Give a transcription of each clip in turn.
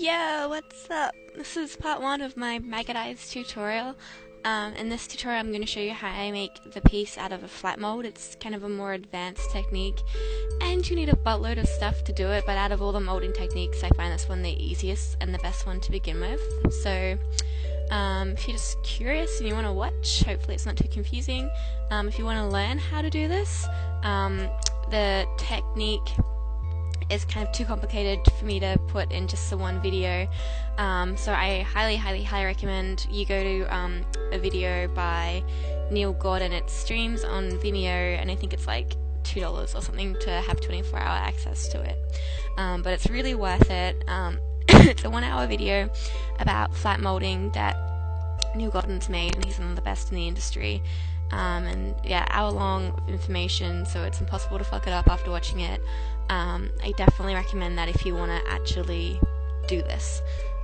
Yo, what's up? This is part 1 of my Maggot tutorial. In this tutorial I'm going to show you how I make the piece out of a flat mold. It's kind of a more advanced technique and you need a buttload of stuff to do it, but out of all the molding techniques I find this one the easiest and the best one to begin with. So if you're just curious and you want to watch, hopefully it's not too confusing. If you want to learn how to do this, the technique is kind of too complicated for me to put in just the one video, so I highly recommend you go to a video by Neil Gordon. It streams on Vimeo and I think it's like $2 or something to have 24-hour access to it, but it's really worth it. It's a 1-hour video about flat molding that Neil Gordon's made, and he's one of the best in the industry. And yeah, hour-long information, so it's impossible to fuck it up after watching it. I definitely recommend that if you want to actually do this.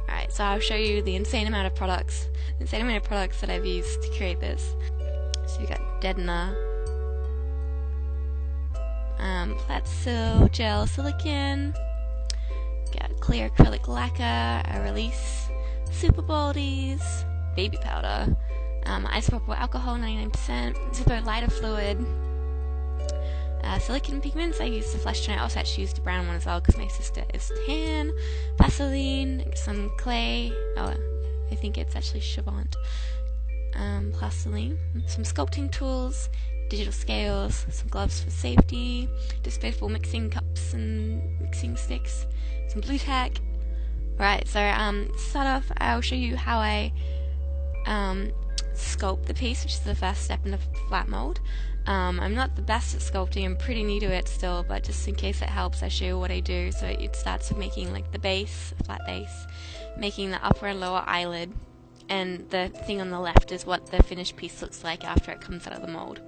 Alright, so I'll show you the insane amount of products that I've used to create this. So you got deadener, flat sil, gel, silicone, got clear acrylic lacquer, a release, super baldies, baby powder, isopropyl alcohol 99%, zippo lighter fluid, silicone pigments. I used the flesh tone. I also actually used a brown one as well because my sister is tan, Vaseline, some clay, I think it's actually Chavant, plastiline, some sculpting tools, digital scales, some gloves for safety, disposable mixing cups and mixing sticks, some blue tack. Alright, so to start off I'll show you how I sculpt the piece, which is the first step in a flat mold. I'm not the best at sculpting, I'm pretty new to it still, but just in case it helps I show you what I do. So it starts with making like the base, a flat base, making the upper and lower eyelid, and the thing on the left is what the finished piece looks like after it comes out of the mold.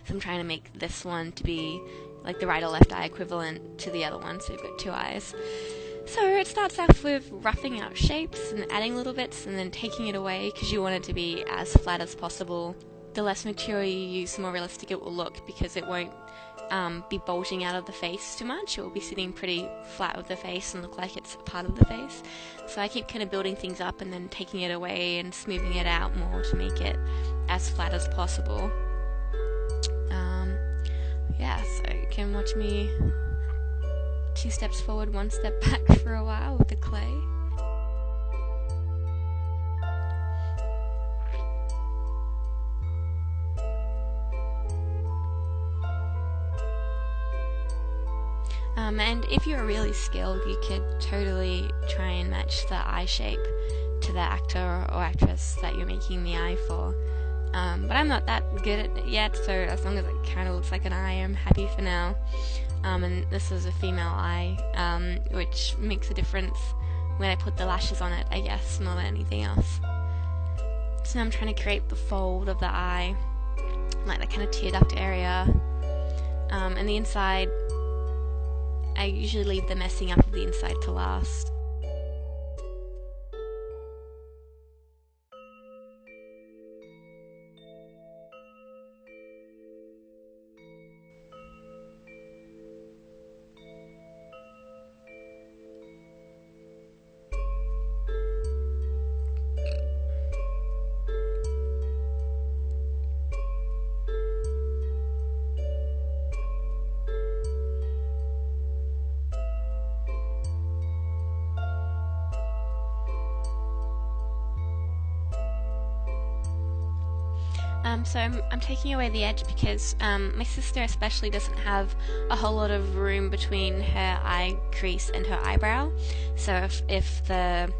So I'm trying to make this one to be like the right or left eye equivalent to the other one, so you've got two eyes. So it starts off with roughing out shapes and adding little bits and then taking it away because you want it to be as flat as possible. The less material you use, the more realistic it will look, because it won't be bulging out of the face too much. It will be sitting pretty flat with the face and look like it's part of the face. So I keep kind of building things up and then taking it away and smoothing it out more to make it as flat as possible. Yeah, so you can watch me 2 steps forward, 1 step back for a while with the clay. And if you're really skilled, you could totally try and match the eye shape to the actor or actress that you're making the eye for. But I'm not that good at it yet, so as long as it kind of looks like an eye, I'm happy for now. And this is a female eye, which makes a difference when I put the lashes on it, I guess, more than anything else. So now I'm trying to create the fold of the eye, like that kind of tear duct area. And the inside, I usually leave the messing up of the inside to last. So I'm taking away the edge because my sister especially doesn't have a whole lot of room between her eye crease and her eyebrow. So if the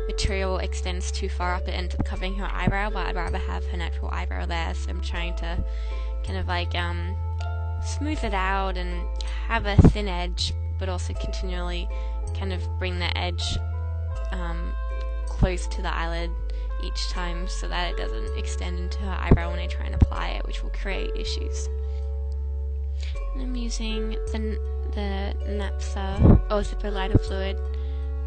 material extends too far up, it ends up covering her eyebrow, but I'd rather have her natural eyebrow there, so I'm trying to kind of like smooth it out and have a thin edge, but also continually kind of bring the edge close to the eyelid each time so that it doesn't extend into her eyebrow when I try and apply it, which will create issues. And I'm using the naphtha or zippo lighter fluid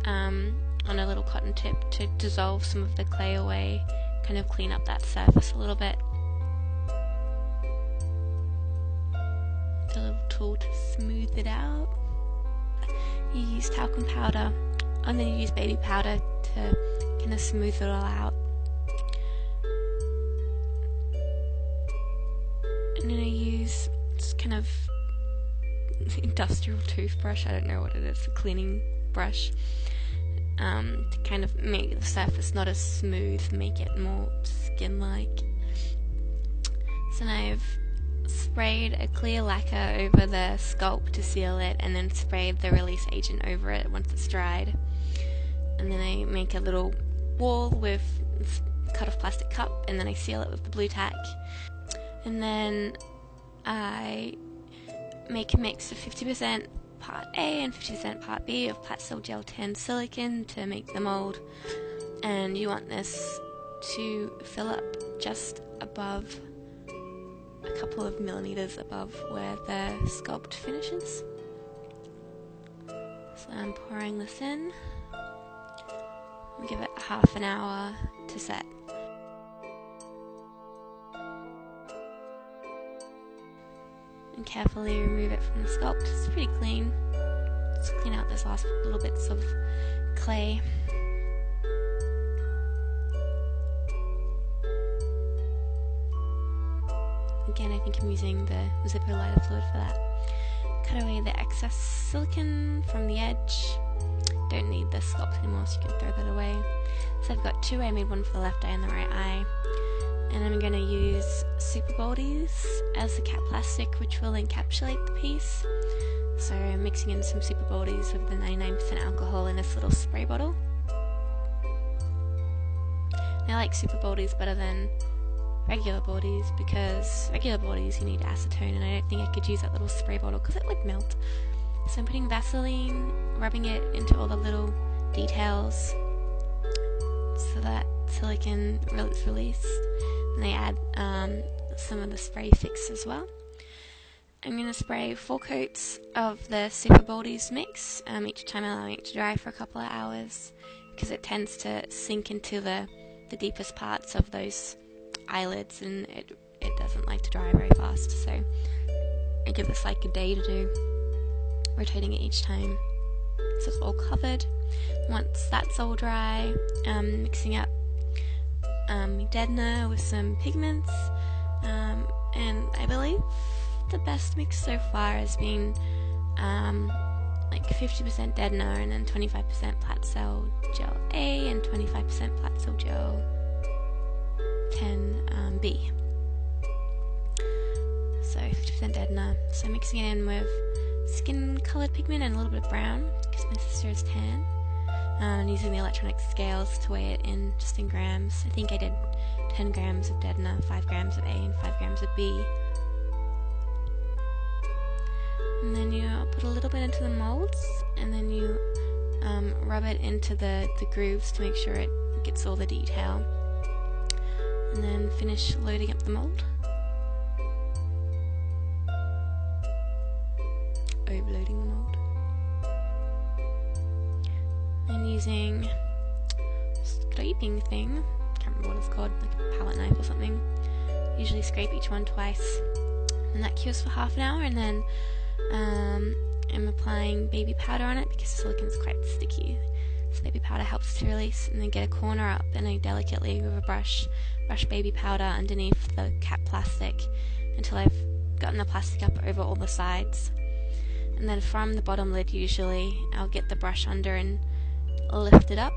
on a little cotton tip to dissolve some of the clay away, kind of clean up that surface a little bit. The little tool to smooth it out. You use talcum powder and then you use baby powder to kind of smooth it all out. And then I use this kind of industrial toothbrush, I don't know what it is, a cleaning brush, to kind of make the surface not as smooth, make it more skin-like. So now I've sprayed a clear lacquer over the sculpt to seal it, and then sprayed the release agent over it once it's dried. And then I make a little wall with a cut off plastic cup, and then I seal it with the blue tack. And then I make a mix of 50% part A and 50% part B of Platsil Gel 10 silicone to make the mold. And you want this to fill up just above, a couple of millimeters above where the sculpt finishes. So I'm pouring this in. I'll give it half an hour to set. And carefully remove it from the sculpt. It's pretty clean. Just clean out those last little bits of clay. Again, I think I'm using the Zippo lighter fluid for that. Cut away the excess silicone from the edge. Don't need this sculpt anymore, so you can throw that away. So I've got two. I made one for the left eye and the right eye. And I'm going to use Super Boldies as the cap plastic, which will encapsulate the piece. So I'm mixing in some Super Boldies with the 99% alcohol in this little spray bottle. I like Super Boldies better than regular Boldies, because regular Boldies you need acetone, and I don't think I could use that little spray bottle because it would melt. So I'm putting Vaseline, rubbing it into all the little details so that silicone is released. And I add some of the spray fix as well. I'm going to spray 4 coats of the Super Boldies mix, each time allowing it to dry for a couple of hours, because it tends to sink into the deepest parts of those eyelids, and it doesn't like to dry very fast. So I give this like a day to do, rotating it each time so it's all covered. Once that's all dry, mixing up deadener with some pigments, and I believe the best mix so far has been like 50% deadener and then 25% Platsil Gel A and 25% Platsil Gel 10B. So 50% deadener. So mixing it in with skin coloured pigment and a little bit of brown because my sister is tan. And using the electronic scales to weigh it in just in grams. I think I did 10 grams of deadener, 5 grams of A and 5 grams of B. And then you put a little bit into the molds, and then you rub it into the grooves to make sure it gets all the detail. And then finish loading up the mold. Overloading the mold. And using a scraping thing, can't remember what it's called, like a palette knife or something. Usually scrape each one twice. And that cures for half an hour, and then I'm applying baby powder on it because the silicone is quite sticky. So baby powder helps to release, and then get a corner up, and I delicately with a brush baby powder underneath the cap plastic until I've gotten the plastic up over all the sides. And then from the bottom lid usually I'll get the brush under and lift it up,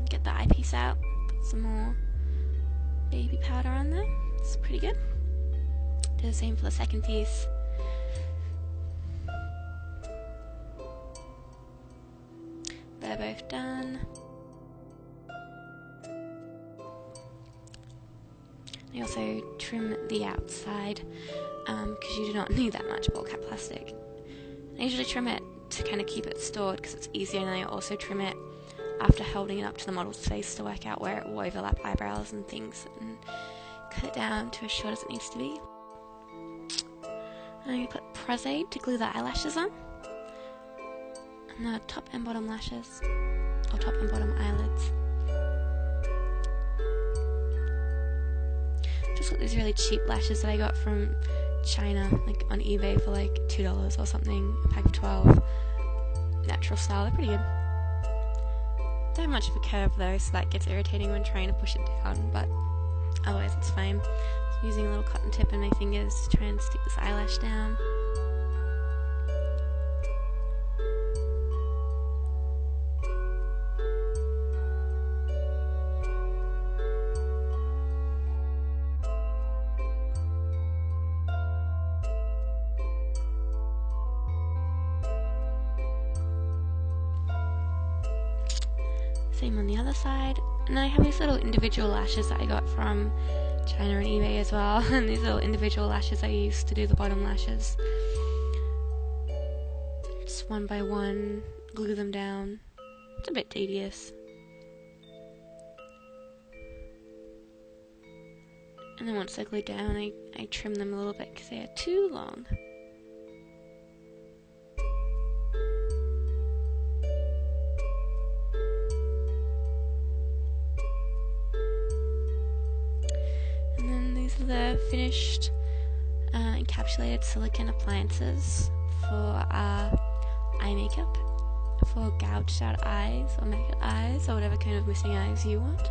get the eyepiece out, put some more baby powder on there. It's pretty good. Do the same for the second piece. They're both done. I also trim the outside because you do not need that much ball cap plastic. I usually trim it to kind of keep it stored because it's easier, and I also trim it after holding it up to the model's face to work out where it will overlap eyebrows and things, and cut it down to as short as it needs to be. And I'm going to put Prozade to glue the eyelashes on, and the top and bottom lashes, or top and bottom eyelids. Just got these really cheap lashes that I got from China, like on eBay for like $2 or something, a pack of 12. Yeah, natural style. They're pretty good. Don't have much of a curve though, so that gets irritating when trying to push it down, but otherwise it's fine. So using a little cotton tip in my fingers to try and stick this eyelash down. Same on the other side. And then I have these little individual lashes that I got from China and eBay as well. And these little individual lashes I use to do the bottom lashes. Just one by one, glue them down. It's a bit tedious. And then once they're glued down, I trim them a little bit because they are too long. The finished encapsulated silicone appliances for eye makeup, for gouged out eyes or maggot eyes or whatever kind of missing eyes you want.